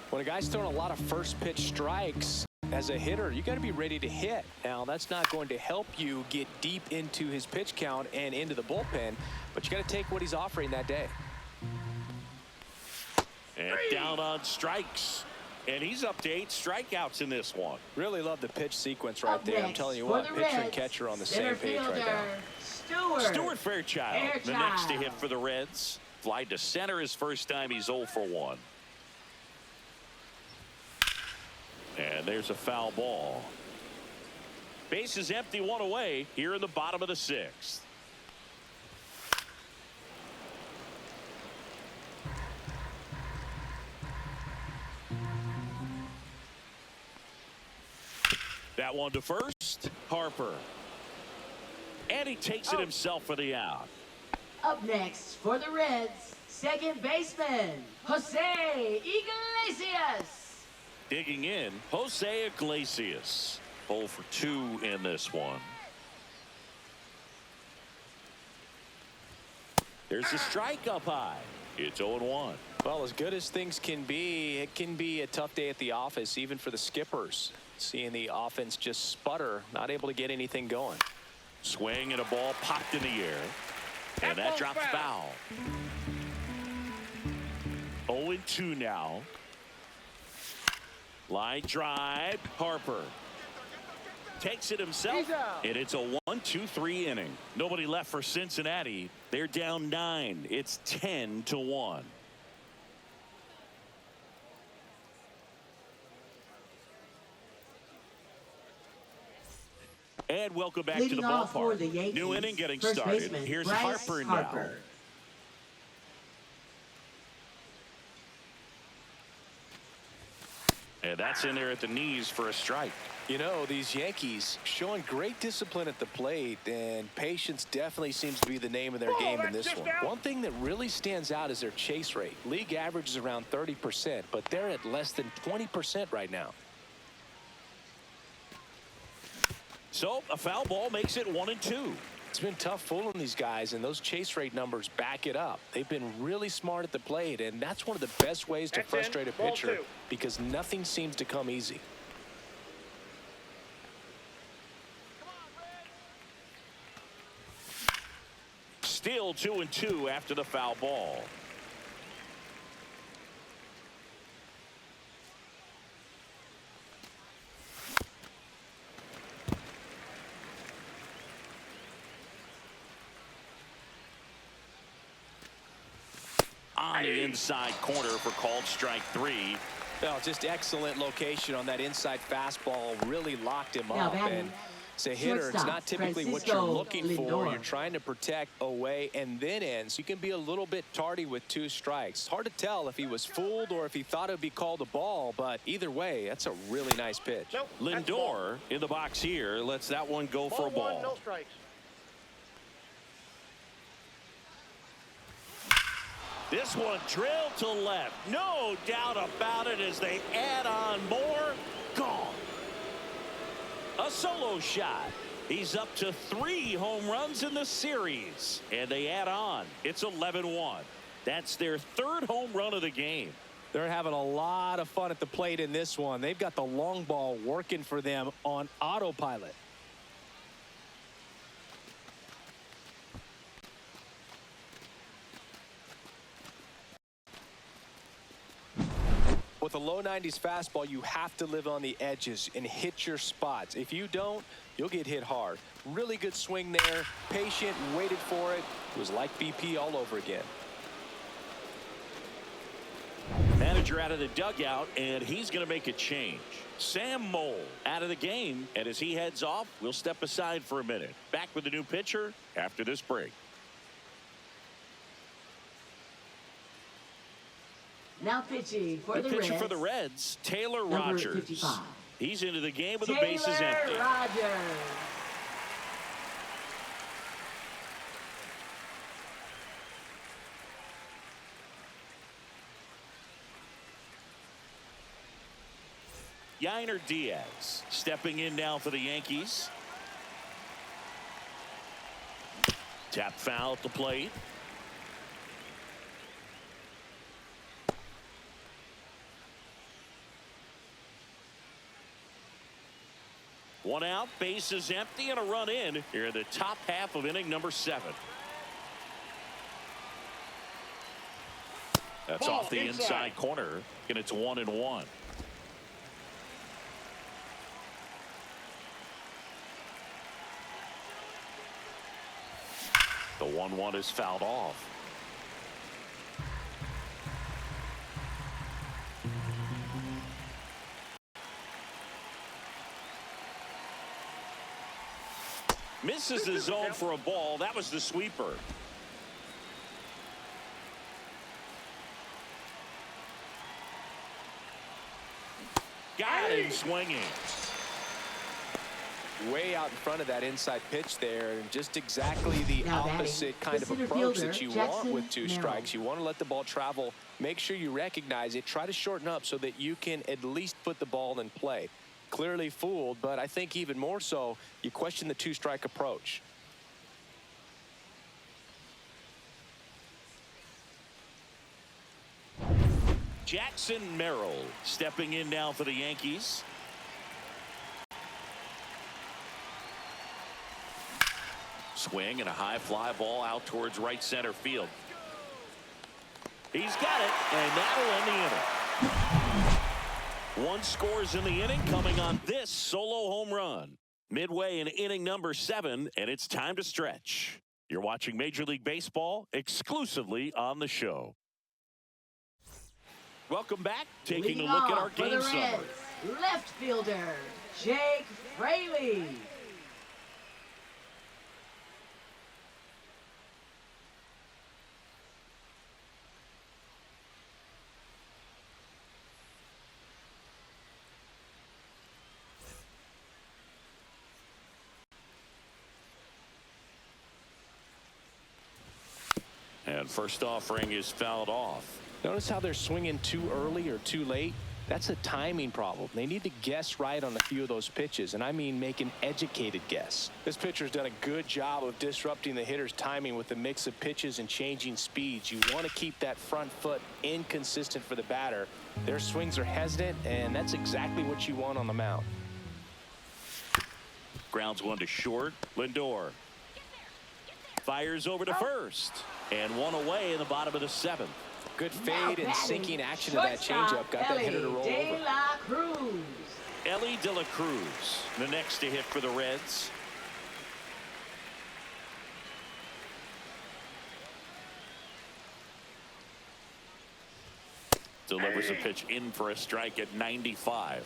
When a guy's throwing a lot of first pitch strikes as a hitter, you got to be ready to hit. Now, that's not going to help you get deep into his pitch count and into the bullpen, but you got to take what he's offering that day. And down on strikes. And he's up to 8 strikeouts in this one. Really love the pitch sequence right there. I'm telling you what, pitcher and catcher on the same page right now. Stuart Fairchild, the next to hit for the Reds. Fly to center his first time. He's 0 for 1. And there's a foul ball. Base is empty, 1 away here in the bottom of the 6th. That one to first, Harper. And he takes it himself for the out. Up next for the Reds, second baseman, Jose Iglesias. Digging in, Jose Iglesias. 0 for 2 in this one. There's a strike up high. It's 0-1. Well, as good as things can be, it can be a tough day at the office, even for the skippers. Seeing the offense just sputter, not able to get anything going. Swing and a ball popped in the air. And that drops foul. 0-2 now. Line drive. Harper takes it himself. And it's a 1-2-3 inning. Nobody left for Cincinnati. They're down 9. It's 10-1. And welcome back to the ballpark. Yankees, new inning getting first started. Baseman, Here's Bryce Harper now. Harper. And that's in there at the knees for a strike. You know, these Yankees showing great discipline at the plate, and patience definitely seems to be the name of their game in this one. One thing that really stands out is their chase rate. League average is around 30%, but they're at less than 20% right now. So a foul ball makes it 1-2. It's been tough fooling these guys, and those chase rate numbers back it up. They've been really smart at the plate, and that's one of the best ways to frustrate a pitcher because nothing seems to come easy. Still 2-2 after the foul ball. On the inside corner for called strike 3. Well, just excellent location on that inside fastball. Really locked him up. And as a hitter, it's not typically what you're looking for. You're trying to protect away and then in. So you can be a little bit tardy with 2 strikes. It's hard to tell if he was fooled or if he thought it would be called a ball. But either way, that's a really nice pitch. Lindor in the box here lets that one go for a ball. No strikes. This one drilled to left. No doubt about it as they add on more. Gone. A solo shot. He's up to 3 home runs in the series. And they add on. It's 11-1. That's their 3rd home run of the game. They're having a lot of fun at the plate in this one. They've got the long ball working for them on autopilot. With a low 90s fastball, you have to live on the edges and hit your spots. If you don't, you'll get hit hard. Really good swing there. Patient, waited for it. It was like BP all over again. Manager out of the dugout, and he's going to make a change. Sam Mole out of the game, and as he heads off, we'll step aside for a minute. Back with the new pitcher after this break. Now pitching for the pitcher Reds. for the Reds, Taylor Number Rogers. 55. He's into the game with the bases empty. Rogers. Yainer Diaz stepping in now for the Yankees. Tap foul at the plate. One out, base is empty, and a run in here in the top half of inning number 7. That's Ball off the inside corner, and it's 1-1. The 1-1 is fouled off. Misses the zone for a ball. That was the sweeper. Got him swinging. Way out in front of that inside pitch there, and just exactly the opposite kind of approach that you want with 2 strikes. You want to let the ball travel, make sure you recognize it, try to shorten up so that you can at least put the ball in play. Clearly fooled, but I think even more so, you question the 2-strike approach. Jackson Merrill stepping in now for the Yankees. Swing and a high fly ball out towards right center field. He's got it, and that'll end the inning. 1 scores in the inning coming on this solo home run. Midway in inning number 7, and it's time to stretch. You're watching Major League Baseball exclusively on the show. Welcome back. Taking a look at our game summary. Left fielder, Jake Fraley. And first offering is fouled off. Notice how they're swinging too early or too late. That's a timing problem. They need to guess right on a few of those pitches, and I mean make an educated guess. This pitcher's done a good job of disrupting the hitter's timing with a mix of pitches and changing speeds. You want to keep that front foot inconsistent for the batter. Their swings are hesitant, and that's exactly what you want on the mound. Grounds 1 to short. Lindor fires over to first, and 1 away in the bottom of the 7th. Good fade and sinking action of that changeup. Got that hitter to roll Elly over. De La Cruz. Elly De La Cruz, the next to hit for the Reds. Delivers a pitch in for a strike at 95.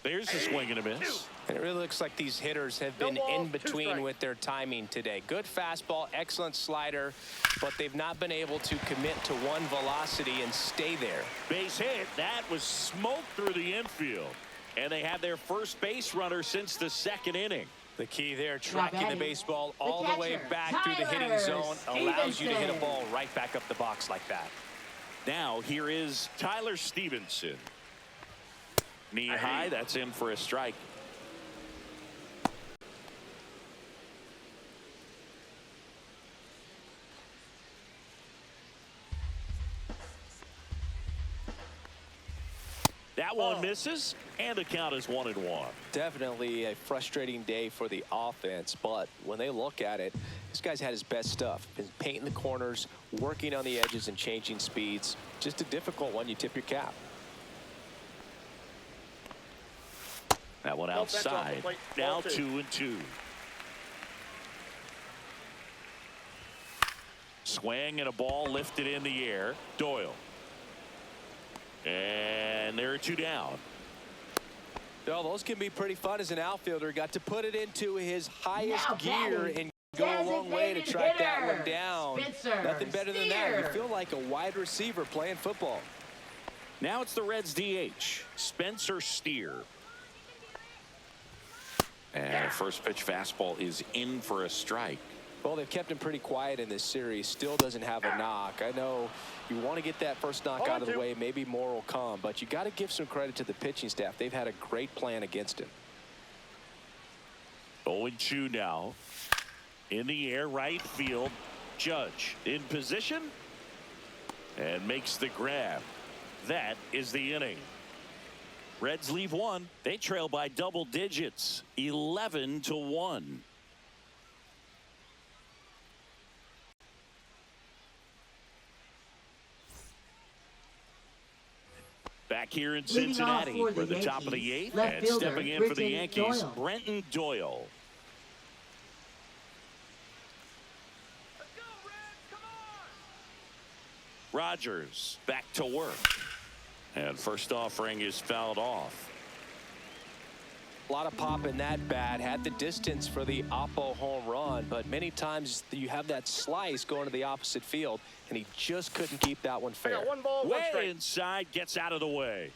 There's a swing and a miss. And it really looks like these hitters have been in between with their timing today. Good fastball, excellent slider, but they've not been able to commit to one velocity and stay there. Base hit. That was smoked through the infield. And they have their first base runner since the 2nd inning. The key there, tracking the baseball all the way back through the hitting zone, allows you to hit a ball right back up the box like that. Now here is Tyler Stevenson. Knee high, that's in for a strike. That one misses, and the count is 1-1. Definitely a frustrating day for the offense, but when they look at it, this guy's had his best stuff. Been painting the corners, working on the edges, and changing speeds. Just a difficult one. You tip your cap. That one outside. Now 2-2. Swing and a ball lifted in the air. Doyle. And there are 2 down. Well, those can be pretty fun as an outfielder. Got to put it into his highest gear and go a long way to track that one down. Nothing better than that. You feel like a wide receiver playing football. Now it's the Reds DH, Spencer Steer. And first pitch fastball is in for a strike. Well, they've kept him pretty quiet in this series. Still doesn't have a knock. I know you want to get that first knock out of the way. Maybe more will come, but you got to give some credit to the pitching staff. They've had a great plan against him. 0-2 now. In the air, right field. Judge in position and makes the grab. That is the inning. Reds leave one. They trail by double digits, 11-1. Back here in Cincinnati, we're at the top of the 8th, and stepping in for the Yankees, Brenton Doyle. Let's go, Reds! Come on! Rogers back to work. And first offering is fouled off. A lot of pop in that bat. Had the distance for the Oppo home run, but many times you have that slice going to the opposite field, and he just couldn't keep that one I fair. got 1 ball, 1 Way strike. inside, gets out of the way.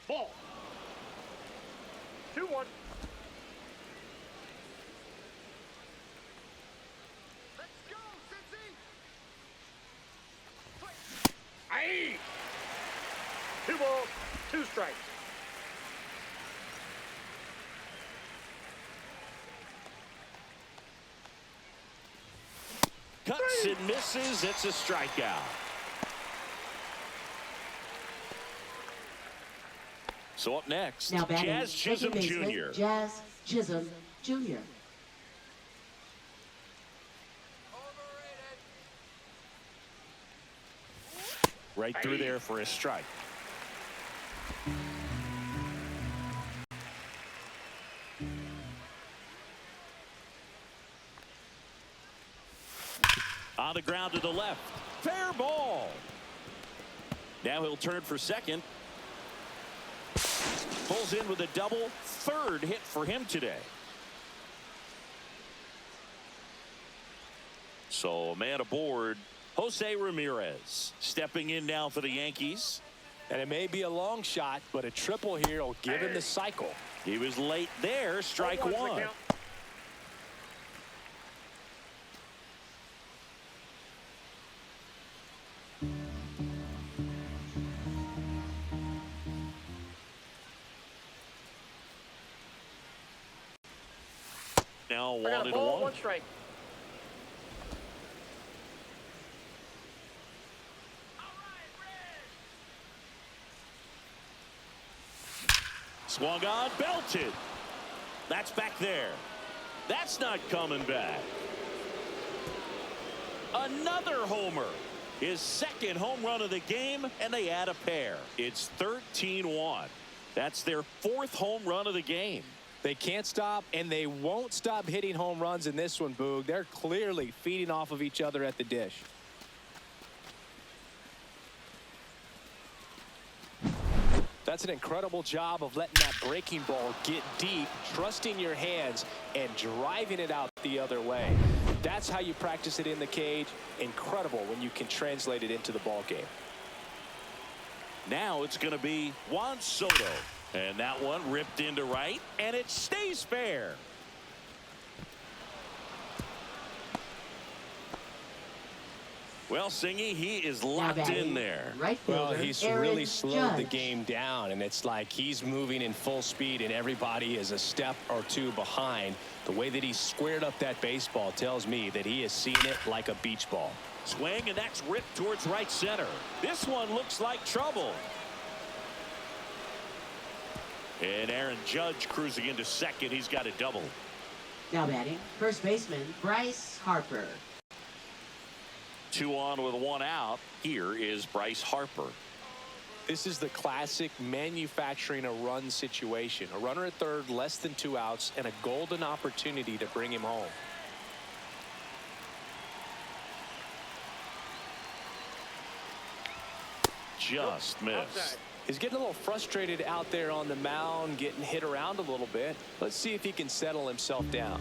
Ball. 2-1. Let's go, Cincy! Aye! 2 balls, 2 strikes. Cuts and misses. It's a strikeout. So up next, Now batting, Jazz Chisholm second baseman, Jr. Jazz Chisholm Jr. Right through there for a strike. On the ground to the left. Fair ball. Now he'll turn for second. Pulls in with a double. 3rd hit for him today. So a man aboard. Jose Ramirez stepping in now for the Yankees. And it may be a long shot, but a triple here will give him the cycle. He was late there. Strike 0-1's the 1. count. Now I got 1 a ball, 1. 1 strike. Swung on, belted. That's back there. That's not coming back. Another homer. His 2nd home run of the game, and they add a pair. It's 13-1. That's their 4th home run of the game. They can't stop, and they won't stop hitting home runs in this one, Boog. They're clearly feeding off of each other at the dish. That's an incredible job of letting that breaking ball get deep, trusting your hands, and driving it out the other way. That's how you practice it in the cage. Incredible when you can translate it into the ball game. Now it's going to be Juan Soto. And that one ripped into right, and it stays fair. Well, Singy, he is locked in there. Right fielder, Well, he's Aaron really slowed the Judge. game down, and it's like he's moving in full speed, and everybody is a step or 2 behind. The way that he squared up that baseball tells me that he is seeing it like a beach ball. Swing, and that's ripped towards right center. This one looks like trouble. And Aaron Judge cruising into second. He's got a double. Now batting, first baseman Bryce Harper. 2 on with 1 out. Here is Bryce Harper. This is the classic manufacturing a run situation. A runner at 3rd, less than 2 outs, and a golden opportunity to bring him home. Just missed. Outside. He's getting a little frustrated out there on the mound, getting hit around a little bit. Let's see if he can settle himself down.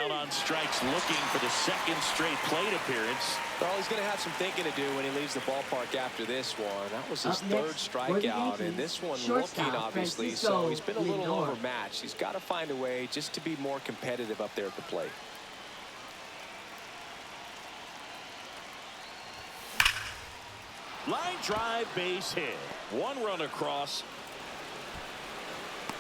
Down on strikes, looking for the second straight plate appearance. Well, he's going to have some thinking to do when he leaves the ballpark after this one. That was his Up third next for the strikeout, and Yankees, this one shortstop looking, obviously, so Francisco he's been a little Lindor. overmatched. He's got to find a way just to be more competitive up there at the plate. Line drive, base hit. One run across.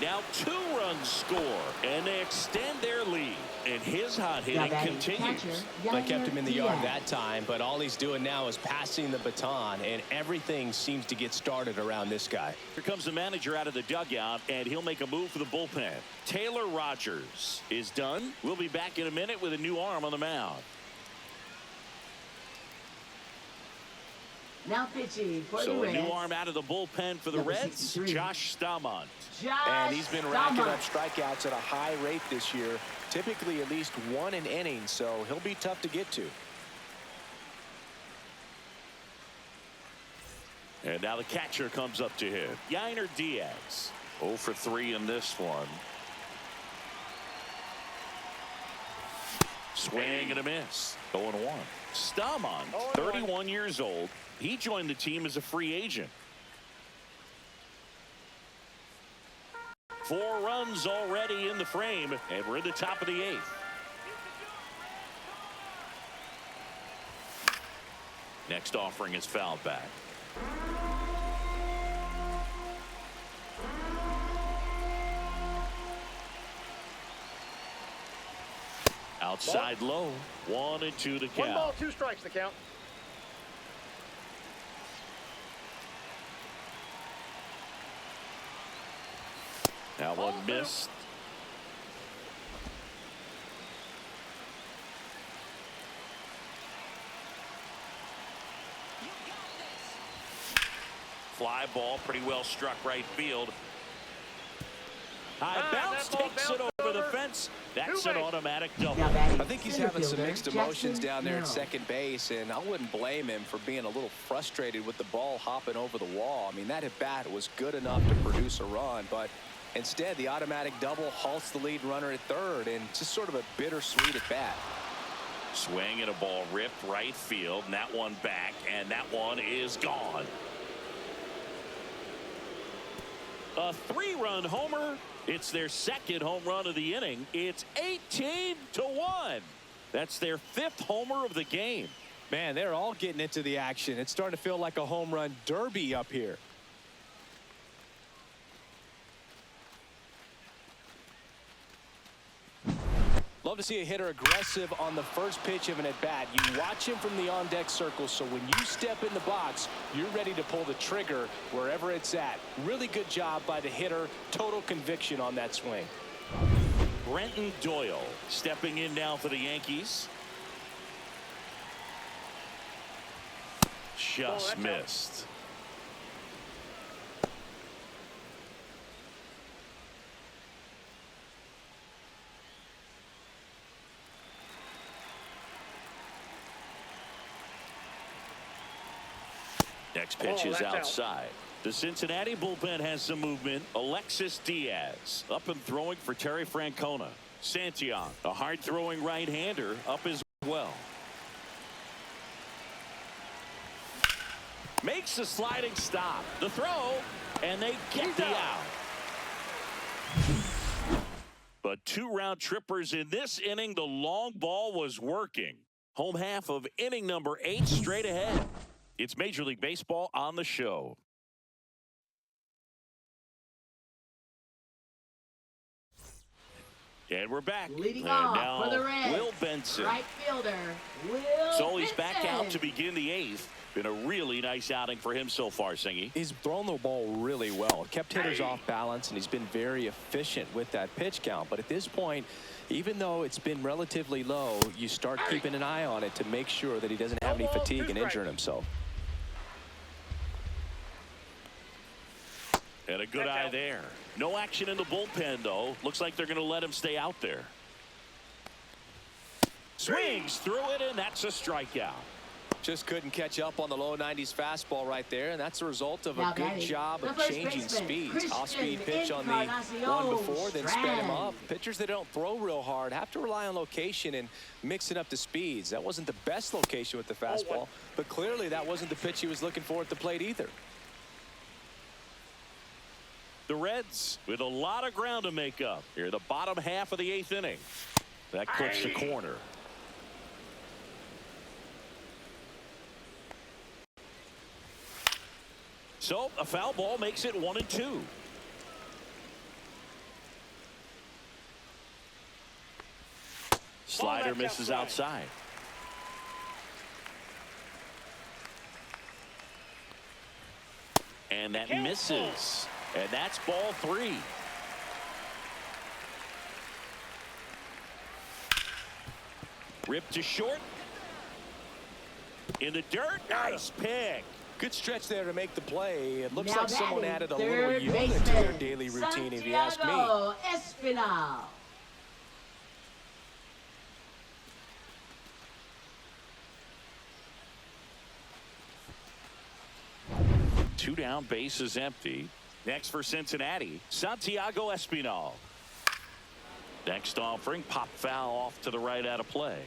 Now 2 runs score, and they extend their lead. And his hot hitting continues. They kept him in the yard that time, but all he's doing now is passing the baton, and everything seems to get started around this guy. Here comes the manager out of the dugout, and he'll make a move for the bullpen. Taylor Rogers is done. We'll be back in a minute with a new arm on the mound. Now pitching for the So a Reds. new arm out of the bullpen for the Number Reds, 63. Josh Staumont. And he's been racking up strikeouts at a high rate this year, typically at least 1 an inning, so he'll be tough to get to. And now the catcher comes up to him. Yainer Diaz. 0 for 3 in this one. Swing and a miss. 0-1. Staumont, 31 years old. He joined the team as a free agent. 4 runs already in the frame, and we're in the top of the 8th. Next offering is fouled back. Outside low. 1 and 2 to count. 1 ball, 2 strikes to count. That one missed. Fly ball, pretty well struck right field. High bounce, that ball takes it bounced over the over. fence. That's an automatic double. Now batting I think he's center having some fielder, mixed emotions Jackson down there at Merrill. second base, and I wouldn't blame him for being a little frustrated with the ball hopping over the wall. I mean, that at bat was good enough to produce a run, but instead the automatic double halts the lead runner at third, and just sort of a bittersweet at bat. Swing and a ball ripped right field, and that one back, and that one is gone. A 3-run homer. It's their second home run of the inning. It's 18-1. That's their 5th homer of the game. Man, they're all getting into the action. It's starting to feel like a home run derby up here. Love to see a hitter aggressive on the first pitch of an at-bat. You watch him from the on-deck circle, so when you step in the box, you're ready to pull the trigger wherever it's at. Really good job by the hitter. Total conviction on that swing. Brenton Doyle stepping in now for the Yankees. Just missed. Next pitch is outside. The Cincinnati bullpen has some movement. Alexis Diaz up and throwing for Terry Francona. Santillan, a hard-throwing right-hander, up as well. Makes the sliding stop. The throw, and they get the out. But 2 round trippers in this inning. The long ball was working. Home half of inning number 8 straight ahead. It's Major League Baseball on the show. And we're back. Leading and off now for the Reds, Will Benson. right fielder, Will So he's back Benson. out to begin the 8th. Been a really nice outing for him so far, Singy. He's thrown the ball really well, kept hitters off balance, and he's been very efficient with that pitch count. But at this point, even though it's been relatively low, you start keeping an eye on it to make sure that he doesn't have any fatigue and injuring himself. And a good eye there. No action in the bullpen, though. Looks like they're going to let him stay out there. Swings through it, and that's a strikeout. Just couldn't catch up on the low 90s fastball right there, and that's a result of a Now good batting, job the of first changing baseman, speeds. Christian Off-speed pitch on the Encarnacion one before, then sped him up. Strand. Pitchers that don't throw real hard have to rely on location and mixing up the speeds. That wasn't the best location with the fastball, but clearly that wasn't the pitch he was looking for at the plate either. The Reds with a lot of ground to make up here, the bottom half of the 8th inning. That clips the corner. So a foul ball makes it 1-2. Slider misses outside. And that misses. And that's ball 3. Ripped to short. In the dirt. Nice pick. Good stretch there to make the play. It looks Now like someone batting, added a third little unit to their baseman, daily routine, if you ask me. Santiago Espinal. Two down, base is empty. Next for Cincinnati, Santiago Espinal. Next offering, pop foul off to the right out of play.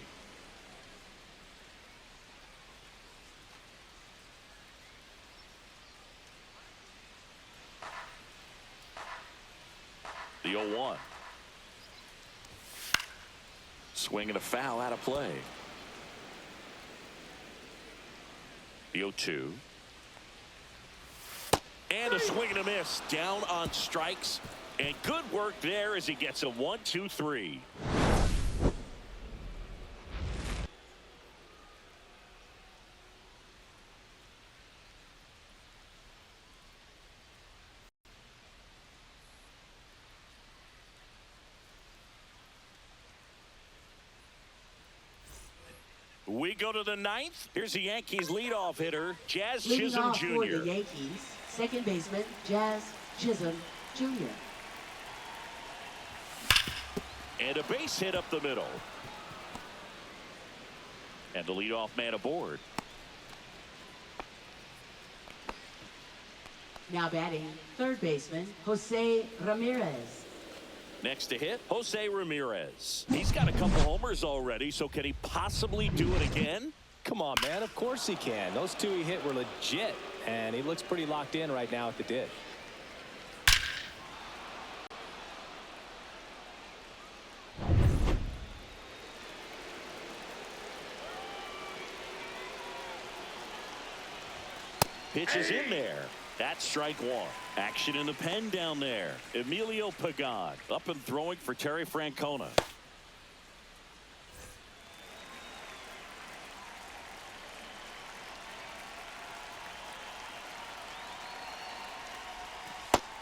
The 0-1. Swing and a foul out of play. The 0-2. And a swing and a miss down on strikes. And good work there as he gets a 1-2-3. We go to the 9th. Here's the Yankees leadoff hitter, Jazz Leading Chisholm off for the Jr. Yankees, second baseman, Jazz Chisholm Jr. And a base hit up the middle. And the leadoff man aboard. Now batting, third baseman, Jose Ramirez. Next to hit, Jose Ramirez. He's got a couple homers already, so can he possibly do it again? Come on, man. Of course he can. Those two he hit were legit, and he looks pretty locked in right now at the dish. Pitch is in there. That's strike 1. Action in the pen down there. Emilio Pagan up and throwing for Terry Francona.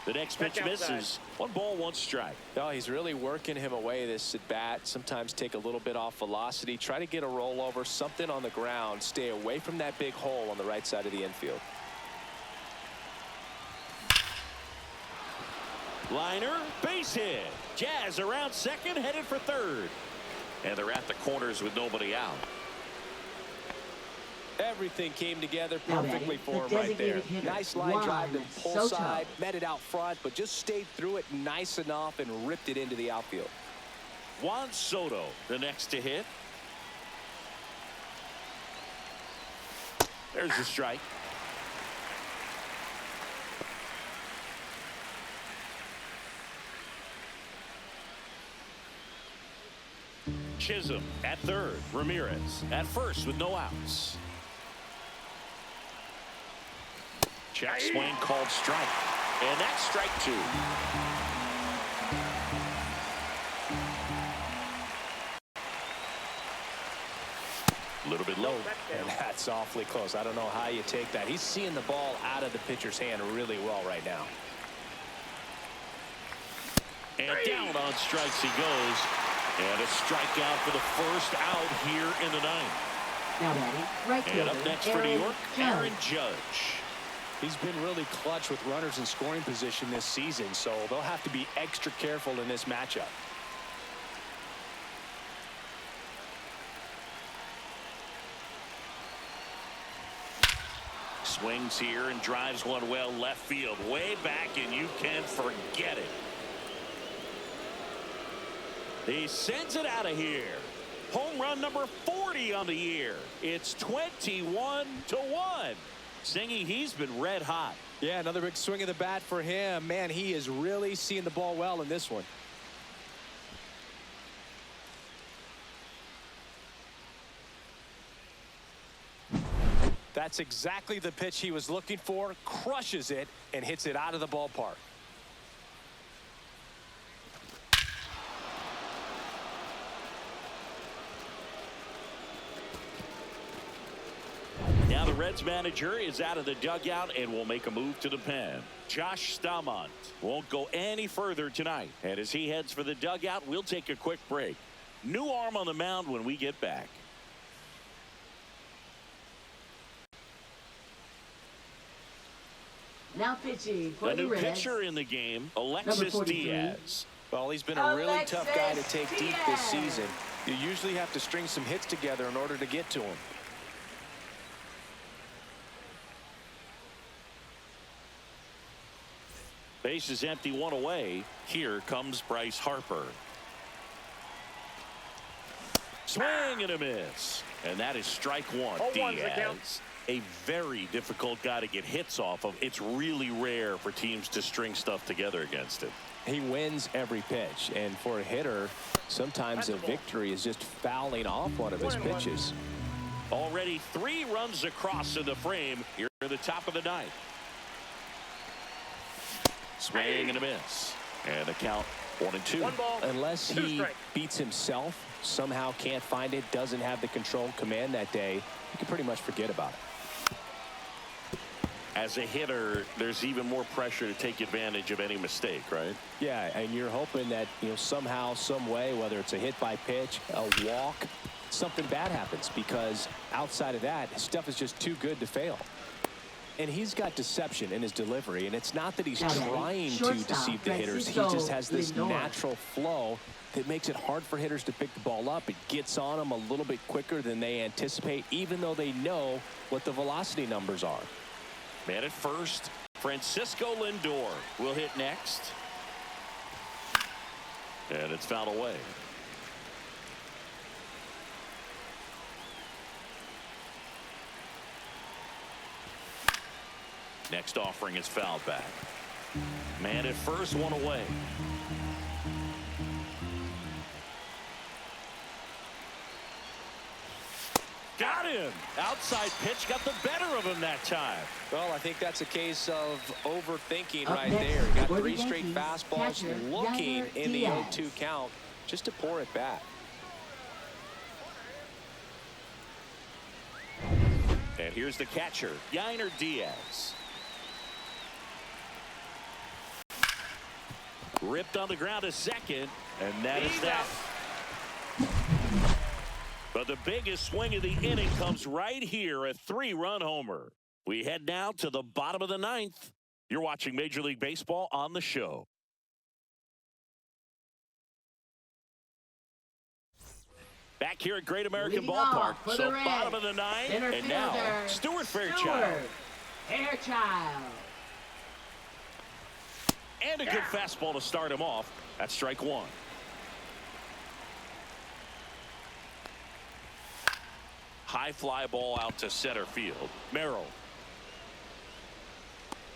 The next pitch misses. 1 ball, 1 strike. Oh, he's really working him away this at bat. Sometimes take a little bit off velocity. Try to get a rollover, something on the ground. Stay away from that big hole on the right side of the infield. Liner, base hit. Jazz around second, headed for third. And they're at the corners with nobody out. Everything came together Now perfectly batting, for the him right there. designated hitter, Nice line Juan drive to pull Soto. side, met it out front, but just stayed through it nice enough and ripped it into the outfield. Juan Soto, the next to hit. There's the strike. Chisholm at third. Ramirez at first with no outs. Check swing called strike. And that's strike 2. A little bit low. And that's awfully close. I don't know how you take that. He's seeing the ball out of the pitcher's hand really well right now. And down on strikes he goes. And a strikeout for the first out here in the 9th. Now batting, right And fielder, up next for New Aaron York, Judge. Aaron Judge. He's been really clutch with runners in scoring position this season, so they'll have to be extra careful in this matchup. Swings here and drives one well left field. Way back, and you can forget it. He sends it out of here. Home run number 40 on the year. It's 21-1. Singy, he's been red hot. Yeah, another big swing of the bat for him. Man, he is really seeing the ball well in this one. That's exactly the pitch he was looking for. Crushes it and hits it out of the ballpark. Now the Reds manager is out of the dugout and will make a move to the pen. Josh Staumont won't go any further tonight. And as he heads for the dugout, we'll take a quick break. New arm on the mound when we get back. Now pitching for A the new Reds. pitcher in the game, Alexis 43. Diaz. Well, he's been a really tough guy to take deep this Diaz. season. You usually have to string some hits together in order to get to him. Base is empty, one away. Here comes Bryce Harper. Swing and a miss. And that is strike one. 0-1's the count. Diaz, a very difficult guy to get hits off of. It's really rare for teams to string stuff together against him. He wins every pitch, and for a hitter, sometimes a victory is just fouling off one of his pitches. Already 3 runs across in the frame here at the top of the ninth. Swing and a miss. And the count 1-2. 1 ball. Unless 2 he strikes. beats himself, somehow can't find it, doesn't have the control command that day, you can pretty much forget about it. As a hitter, there's even more pressure to take advantage of any mistake, right? Yeah, and you're hoping that, somehow, some way, whether it's a hit by pitch, a walk, something bad happens, because outside of that, stuff is just too good to fail. And he's got deception in his delivery, and it's not that he's trying to deceive the hitters. He just has this natural flow that makes it hard for hitters to pick the ball up. It gets on them a little bit quicker than they anticipate, even though they know what the velocity numbers are. Man at first, Francisco Lindor will hit next. And it's fouled away. Next offering is fouled back. Man at first, one away. Got him. Outside pitch got the better of him that time. Well, I think that's a case of overthinking Up right next there. Got for the 3 straight Yankees, fastballs catcher, looking York in the Diaz. 0-2 count just to pour it back. And here's the catcher, York Diaz. Ripped on the ground to second, and that is that. But the biggest swing of the inning comes right here, a 3-run homer. We head now to the bottom of the 9th. You're watching Major League Baseball on the show. Back here at Great American Leading Ballpark. off for the So Reds, bottom of the 9th, center and now fielder, Stuart Fairchild. Fairchild. And a good fastball to start him off. That's strike one. High fly ball out to center field. Merrill.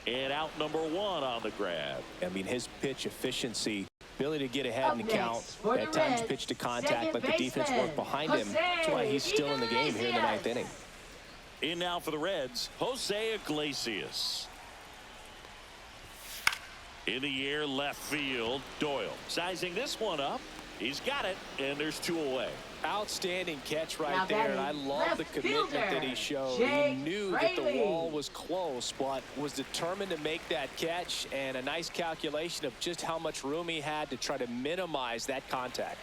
And out number 1 on the grab. I mean, his pitch efficiency, ability to get ahead Up in the next count, for the at times Reds, pitch to contact, second let the defense baseman, work behind him. That's why he's still in the game here in the 9th inning. In now for the Reds, Jose Iglesias. In the air, left field, Doyle. Sizing this one up. He's got it, and there's 2 away. Outstanding catch right Now there, and I batting love the left commitment that he fielder, showed. He Jake knew that the Fraley. wall was close, but was determined to make that catch, and a nice calculation of just how much room he had to try to minimize that contact.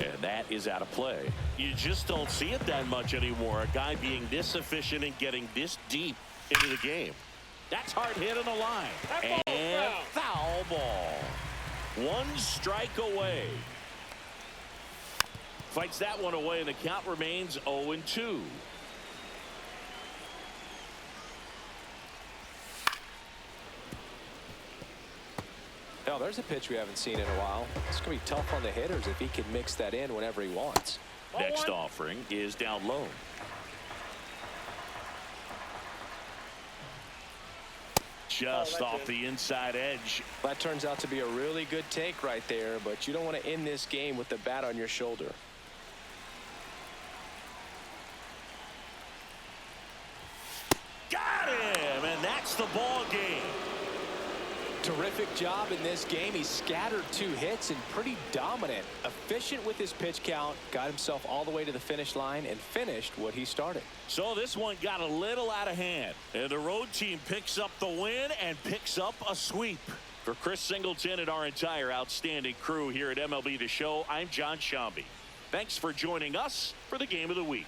And that is out of play. You just don't see it that much anymore. A guy being this efficient and getting this deep into the game. That's hard hit on the line. That ball And foul ball. 1 strike away. Fights that one away, and the count remains 0-2. Now, there's a pitch we haven't seen in a while. It's going to be tough on the hitters if he can mix that in whenever he wants. Next offering is down low. Just off the inside edge. That turns out to be a really good take right there, but you don't want to end this game with the bat on your shoulder. Got him, and that's the ball game. Terrific job in this game. He scattered 2 hits and pretty dominant. Efficient with his pitch count. Got himself all the way to the finish line and finished what he started. So this one got a little out of hand. And the road team picks up the win and picks up a sweep. For Chris Singleton and our entire outstanding crew here at MLB The Show, I'm John Shambi. Thanks for joining us for the Game of the Week.